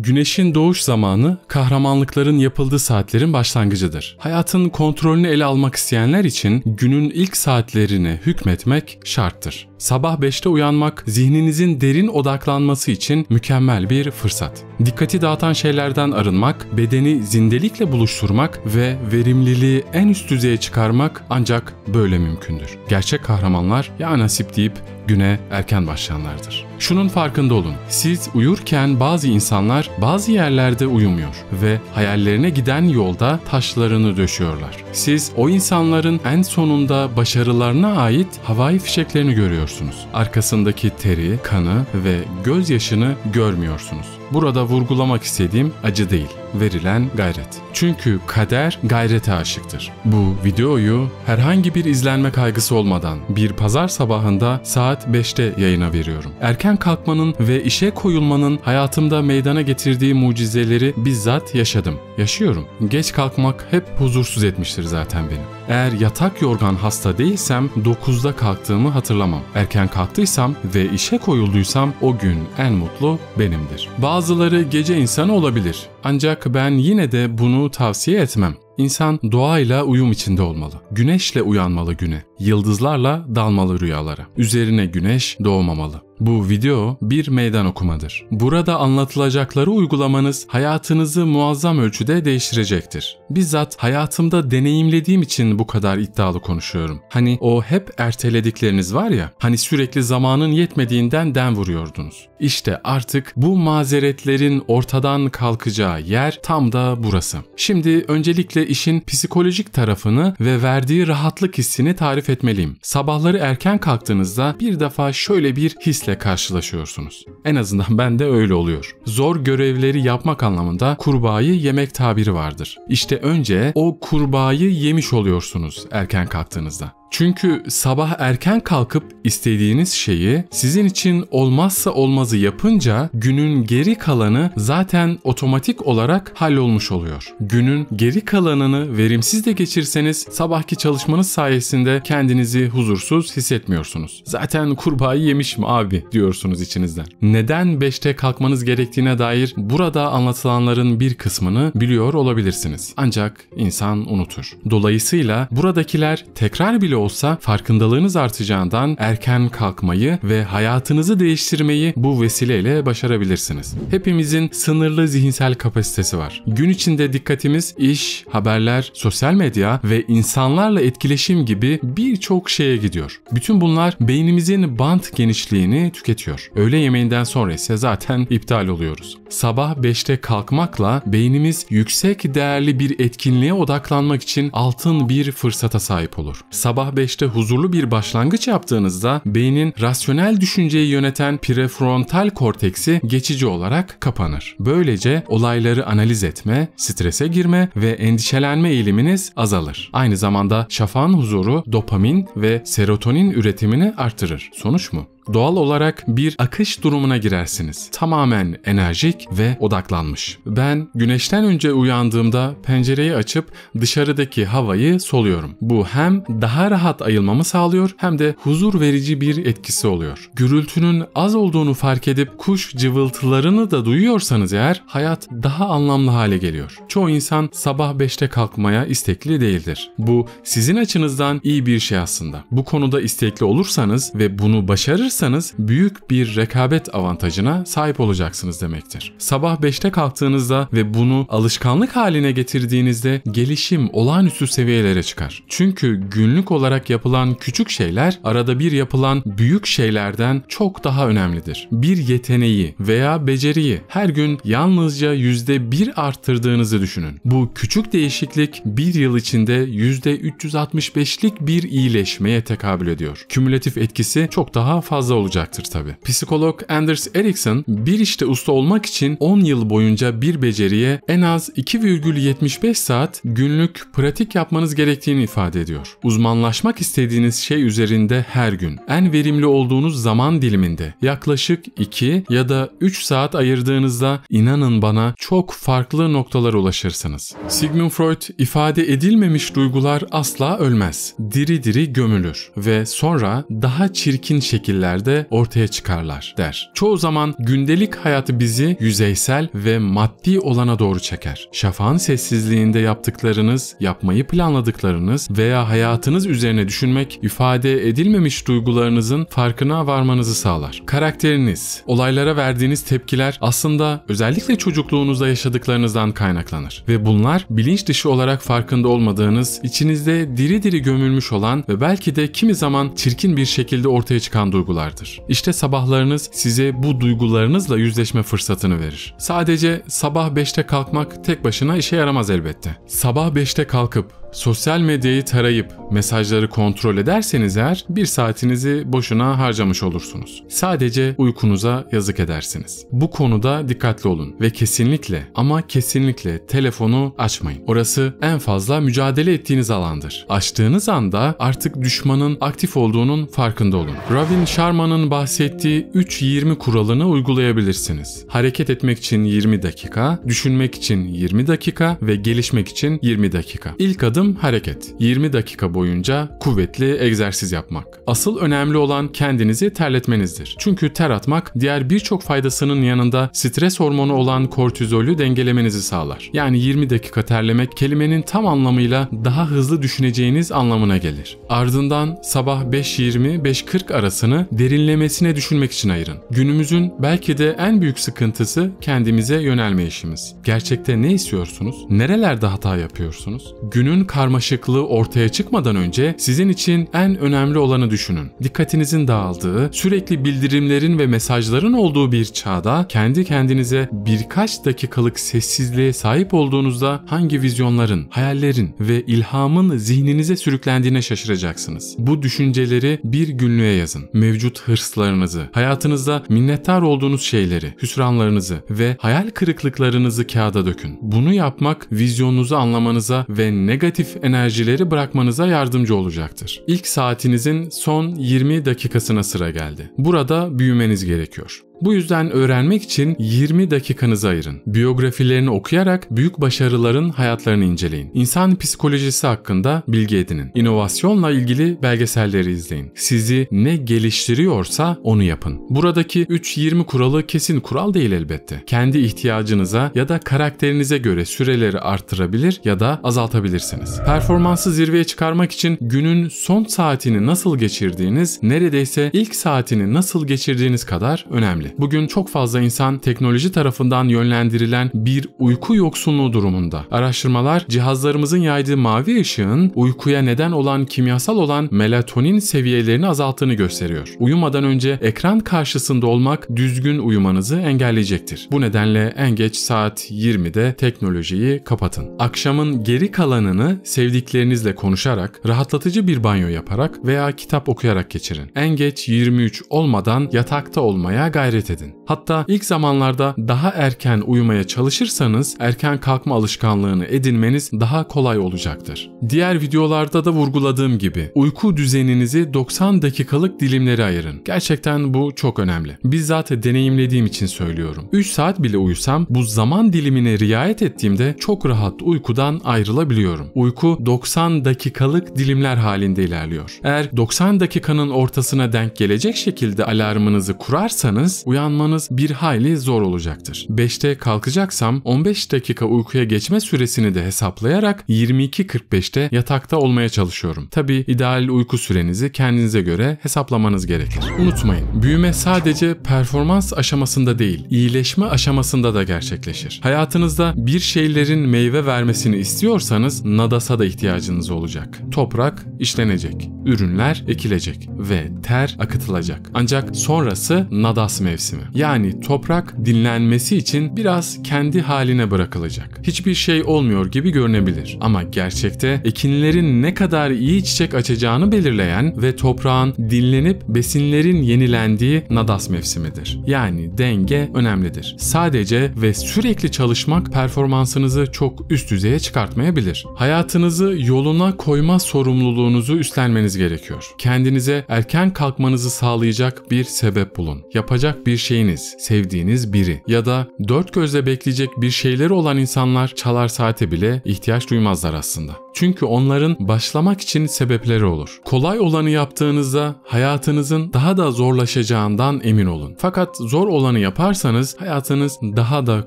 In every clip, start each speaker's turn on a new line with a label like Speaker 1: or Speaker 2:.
Speaker 1: Güneşin doğuş zamanı kahramanlıkların yapıldığı saatlerin başlangıcıdır. Hayatın kontrolünü ele almak isteyenler için günün ilk saatlerine hükmetmek şarttır. Sabah 5'te uyanmak zihninizin derin odaklanması için mükemmel bir fırsat. Dikkati dağıtan şeylerden arınmak, bedeni zindelikle buluşturmak ve verimliliği en üst düzeye çıkarmak ancak böyle mümkündür. Gerçek kahramanlar ya nasip deyip güne erken başlayanlardır. Şunun farkında olun. Siz uyurken bazı insanlar bazı yerlerde uyumuyor ve hayallerine giden yolda taşlarını döşüyorlar. Siz o insanların en sonunda başarılarına ait havai fişeklerini görüyorsunuz. Arkasındaki teri, kanı ve gözyaşını görmüyorsunuz. Burada vurgulamak istediğim acı değil, verilen gayret. Çünkü kader gayrete aşıktır. Bu videoyu herhangi bir izlenme kaygısı olmadan bir pazar sabahında saat 5'te yayına veriyorum. Erken kalkmanın ve işe koyulmanın hayatımda meydana getirdiği mucizeleri bizzat yaşadım. Yaşıyorum. Geç kalkmak hep huzursuz etmiştir zaten beni. Eğer yatak yorgan hasta değilsem 9'da kalktığımı hatırlamam. Erken kalktıysam ve işe koyulduysam o gün en mutlu benimdir. Bazıları gece insanı olabilir. Ancak ben yine de bunu tavsiye etmem. İnsan doğayla uyum içinde olmalı. Güneşle uyanmalı güne. Yıldızlarla dalmalı rüyalara. Üzerine güneş doğmamalı. Bu video bir meydan okumadır. Burada anlatılacakları uygulamanız hayatınızı muazzam ölçüde değiştirecektir. Bizzat hayatımda deneyimlediğim için bu kadar iddialı konuşuyorum. Hani o hep erteledikleriniz var ya, hani sürekli zamanın yetmediğinden dem vuruyordunuz. İşte artık bu mazeretlerin ortadan kalkacağı yer tam da burası. Şimdi öncelikle işin psikolojik tarafını ve verdiği rahatlık hissini tarif etmeliyim. Sabahları erken kalktığınızda bir defa şöyle bir hisle karşılaşıyorsunuz. En azından bende öyle oluyor. Zor görevleri yapmak anlamında kurbağayı yemek tabiri vardır. İşte önce o kurbağayı yemiş oluyorsunuz erken kalktığınızda. Çünkü sabah erken kalkıp istediğiniz şeyi sizin için olmazsa olmazı yapınca günün geri kalanı zaten otomatik olarak hallolmuş oluyor. Günün geri kalanını verimsiz de geçirseniz sabahki çalışmanız sayesinde kendinizi huzursuz hissetmiyorsunuz. Zaten kurbağayı yemişim abi diyorsunuz içinizden. Neden 5'te kalkmanız gerektiğine dair burada anlatılanların bir kısmını biliyor olabilirsiniz. Ancak insan unutur. Dolayısıyla buradakiler tekrar bile olsa farkındalığınız artacağından erken kalkmayı ve hayatınızı değiştirmeyi bu vesileyle başarabilirsiniz. Hepimizin sınırlı zihinsel kapasitesi var. Gün içinde dikkatimiz iş, haberler, sosyal medya ve insanlarla etkileşim gibi birçok şeye gidiyor. Bütün bunlar beynimizin bant genişliğini tüketiyor. Öğle yemeğinden sonra ise zaten iptal oluyoruz. Sabah 5'te kalkmakla beynimiz yüksek değerli bir etkinliğe odaklanmak için altın bir fırsata sahip olur. Sabah 5'te huzurlu bir başlangıç yaptığınızda beynin rasyonel düşünceyi yöneten prefrontal korteksi geçici olarak kapanır. Böylece olayları analiz etme, strese girme ve endişelenme eğiliminiz azalır. Aynı zamanda şafağın huzuru dopamin ve serotonin üretimini artırır. Sonuç mu? Doğal olarak bir akış durumuna girersiniz. Tamamen enerjik ve odaklanmış. Ben güneşten önce uyandığımda pencereyi açıp dışarıdaki havayı soluyorum. Bu hem daha rahat ayılmamı sağlıyor hem de huzur verici bir etkisi oluyor. Gürültünün az olduğunu fark edip kuş cıvıltılarını da duyuyorsanız eğer hayat daha anlamlı hale geliyor. Çoğu insan sabah 5'te kalkmaya istekli değildir. Bu sizin açınızdan iyi bir şey aslında. Bu konuda istekli olursanız ve bunu başarırsanız büyük bir rekabet avantajına sahip olacaksınız demektir. Sabah 5'te kalktığınızda ve bunu alışkanlık haline getirdiğinizde gelişim olağanüstü seviyelere çıkar. Çünkü günlük olarak yapılan küçük şeyler arada bir yapılan büyük şeylerden çok daha önemlidir. Bir yeteneği veya beceriyi her gün yalnızca %1 arttırdığınızı düşünün. Bu küçük değişiklik bir yıl içinde %365'lik bir iyileşmeye tekabül ediyor. Kümülatif etkisi çok daha fazla olacaktır tabi. Psikolog Anders Ericsson bir işte usta olmak için 10 yıl boyunca bir beceriye en az 2,75 saat günlük pratik yapmanız gerektiğini ifade ediyor. Uzmanlaşmak istediğiniz şey üzerinde her gün en verimli olduğunuz zaman diliminde yaklaşık 2 ya da 3 saat ayırdığınızda inanın bana çok farklı noktalara ulaşırsınız. Sigmund Freud ifade edilmemiş duygular asla ölmez. Diri diri gömülür ve sonra daha çirkin şekillerde saatlerde ortaya çıkarlar der. Çoğu zaman gündelik hayatı bizi yüzeysel ve maddi olana doğru çeker. Şafağın sessizliğinde yaptıklarınız, yapmayı planladıklarınız veya hayatınız üzerine düşünmek, ifade edilmemiş duygularınızın farkına varmanızı sağlar. Karakteriniz, olaylara verdiğiniz tepkiler aslında özellikle çocukluğunuzda yaşadıklarınızdan kaynaklanır ve bunlar bilinç dışı olarak farkında olmadığınız, içinizde diri diri gömülmüş olan ve belki de kimi zaman çirkin bir şekilde ortaya çıkan duygulardır. İşte sabahlarınız size bu duygularınızla yüzleşme fırsatını verir. Sadece sabah 5'te kalkmak tek başına işe yaramaz elbette. Sabah 5'te kalkıp sosyal medyayı tarayıp mesajları kontrol ederseniz eğer 1 saatinizi boşuna harcamış olursunuz. Sadece uykunuza yazık edersiniz. Bu konuda dikkatli olun ve kesinlikle ama kesinlikle telefonu açmayın. Orası en fazla mücadele ettiğiniz alandır. Açtığınız anda artık düşmanın aktif olduğunun farkında olun. Ravin Sharma'nın bahsettiği 3-20 kuralını uygulayabilirsiniz. Hareket etmek için 20 dakika, düşünmek için 20 dakika ve gelişmek için 20 dakika. İlk adım hareket. 20 dakika boyunca kuvvetli egzersiz yapmak. Asıl önemli olan kendinizi terletmenizdir. Çünkü ter atmak diğer birçok faydasının yanında stres hormonu olan kortizolü dengelemenizi sağlar. Yani 20 dakika terlemek kelimenin tam anlamıyla daha hızlı düşüneceğiniz anlamına gelir. Ardından sabah 5:20-5:40 arasını derinlemesine düşünmek için ayırın. Günümüzün belki de en büyük sıkıntısı kendimize yönelme işimiz. Gerçekte ne istiyorsunuz? Nerelerde hata yapıyorsunuz? Günün karmaşıklığı ortaya çıkmadan önce sizin için en önemli olanı düşünün. Dikkatinizin dağıldığı, sürekli bildirimlerin ve mesajların olduğu bir çağda kendi kendinize birkaç dakikalık sessizliğe sahip olduğunuzda hangi vizyonların, hayallerin ve ilhamın zihninize sürüklendiğine şaşıracaksınız. Bu düşünceleri bir günlüğe yazın. Mevcut hırslarınızı, hayatınızda minnettar olduğunuz şeyleri, hüsranlarınızı ve hayal kırıklıklarınızı kağıda dökün. Bunu yapmak vizyonunuzu anlamanıza ve negatif enerjileri bırakmanıza yardımcı olacaktır. İlk saatinizin son 20 dakikasına sıra geldi. Burada büyümeniz gerekiyor. Bu yüzden öğrenmek için 20 dakikanızı ayırın. Biyografilerini okuyarak büyük başarıların hayatlarını inceleyin. İnsan psikolojisi hakkında bilgi edinin. İnovasyonla ilgili belgeselleri izleyin. Sizi ne geliştiriyorsa onu yapın. Buradaki 3-20 kuralı kesin kural değil elbette. Kendi ihtiyacınıza ya da karakterinize göre süreleri arttırabilir ya da azaltabilirsiniz. Performansı zirveye çıkarmak için günün son saatini nasıl geçirdiğiniz, neredeyse ilk saatini nasıl geçirdiğiniz kadar önemli. Bugün çok fazla insan teknoloji tarafından yönlendirilen bir uyku yoksunluğu durumunda. Araştırmalar cihazlarımızın yaydığı mavi ışığın uykuya neden olan kimyasal olan melatonin seviyelerini azalttığını gösteriyor. Uyumadan önce ekran karşısında olmak düzgün uyumanızı engelleyecektir. Bu nedenle en geç saat 20'de teknolojiyi kapatın. Akşamın geri kalanını sevdiklerinizle konuşarak, rahatlatıcı bir banyo yaparak veya kitap okuyarak geçirin. En geç 23 olmadan yatakta olmaya gayret edin. Hatta ilk zamanlarda daha erken uyumaya çalışırsanız erken kalkma alışkanlığını edinmeniz daha kolay olacaktır. Diğer videolarda da vurguladığım gibi uyku düzeninizi 90 dakikalık dilimlere ayırın. Gerçekten bu çok önemli. Bizzat deneyimlediğim için söylüyorum. 3 saat bile uyusam bu zaman dilimine riayet ettiğimde çok rahat uykudan ayrılabiliyorum. Uyku 90 dakikalık dilimler halinde ilerliyor. Eğer 90 dakikanın ortasına denk gelecek şekilde alarmınızı kurarsanız uyanmanız bir hayli zor olacaktır. 5'te kalkacaksam 15 dakika uykuya geçme süresini de hesaplayarak 22:45'te yatakta olmaya çalışıyorum. Tabii ideal uyku sürenizi kendinize göre hesaplamanız gerekir. Unutmayın, büyüme sadece performans aşamasında değil, iyileşme aşamasında da gerçekleşir. Hayatınızda bir şeylerin meyve vermesini istiyorsanız nadasa da ihtiyacınız olacak. Toprak işlenecek, ürünler ekilecek ve ter akıtılacak. Ancak sonrası nadas mevsimi. Yani toprak dinlenmesi için biraz kendi haline bırakılacak. Hiçbir şey olmuyor gibi görünebilir ama gerçekte ekinlerin ne kadar iyi çiçek açacağını belirleyen ve toprağın dinlenip besinlerin yenilendiği nadas mevsimidir. Yani denge önemlidir. Sadece ve sürekli çalışmak performansınızı çok üst düzeye çıkartmayabilir. Hayatınızı yoluna koyma sorumluluğunuzu üstlenmeniz gerekiyor. Kendinize erken kalkmanızı sağlayacak bir sebep bulun. Yapacak bir şeyiniz, sevdiğiniz biri ya da dört gözle bekleyecek bir şeyleri olan insanlar çalar saate bile ihtiyaç duymazlar aslında. Çünkü onların başlamak için sebepleri olur. Kolay olanı yaptığınızda hayatınızın daha da zorlaşacağından emin olun. Fakat zor olanı yaparsanız hayatınız daha da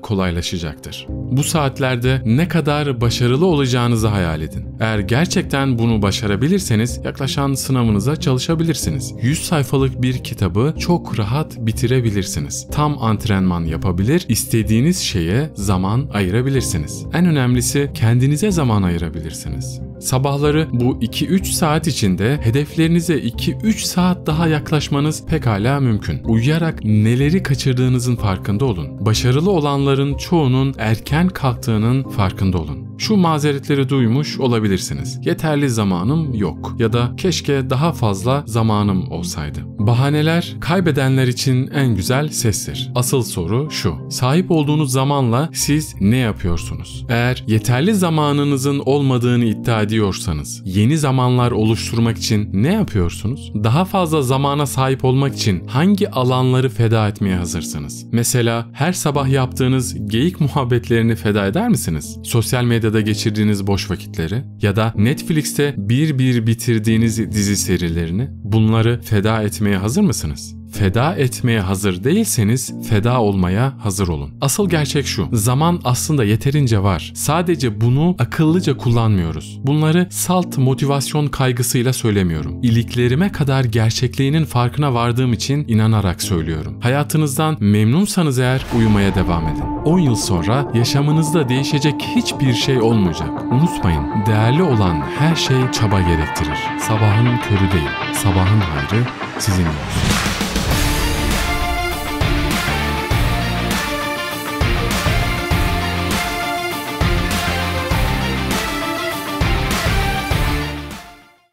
Speaker 1: kolaylaşacaktır. Bu saatlerde ne kadar başarılı olacağınızı hayal edin. Eğer gerçekten bunu başarabilirseniz yaklaşan sınavınıza çalışabilirsiniz. 100 sayfalık bir kitabı çok rahat bitirebilirsiniz. Tam antrenman yapabilir, istediğiniz şeye zaman ayırabilirsiniz. En önemlisi kendinize zaman ayırabilirsiniz. Sabahları bu 2-3 saat içinde hedeflerinize 2-3 saat daha yaklaşmanız pekala mümkün. Uyuyarak neleri kaçırdığınızın farkında olun. Başarılı olanların çoğunun erken kalktığının farkında olun. Şu mazeretleri duymuş olabilirsiniz. Yeterli zamanım yok ya da keşke daha fazla zamanım olsaydı. Bahaneler kaybedenler için en güzel sestir. Asıl soru şu: sahip olduğunuz zamanla siz ne yapıyorsunuz? Eğer yeterli zamanınızın olmadığını iddia ediyorsanız, yeni zamanlar oluşturmak için ne yapıyorsunuz? Daha fazla zamana sahip olmak için hangi alanları feda etmeye hazırsınız? Mesela her sabah yaptığınız geyik muhabbetlerini feda eder misiniz? Sosyal medyada geçirdiğiniz boş vakitleri ya da Netflix'te bir bitirdiğiniz dizi serilerini, bunları feda etmeye hazır mısınız? Feda etmeye hazır değilseniz feda olmaya hazır olun. Asıl gerçek şu: zaman aslında yeterince var. Sadece bunu akıllıca kullanmıyoruz. Bunları salt motivasyon kaygısıyla söylemiyorum. İliklerime kadar gerçekliğinin farkına vardığım için inanarak söylüyorum. Hayatınızdan memnunsanız eğer uyumaya devam edin. 10 yıl sonra yaşamınızda değişecek hiçbir şey olmayacak. Unutmayın, değerli olan her şey çaba gerektirir. Sabahın körü değil, sabahın hayrı sizin olsun.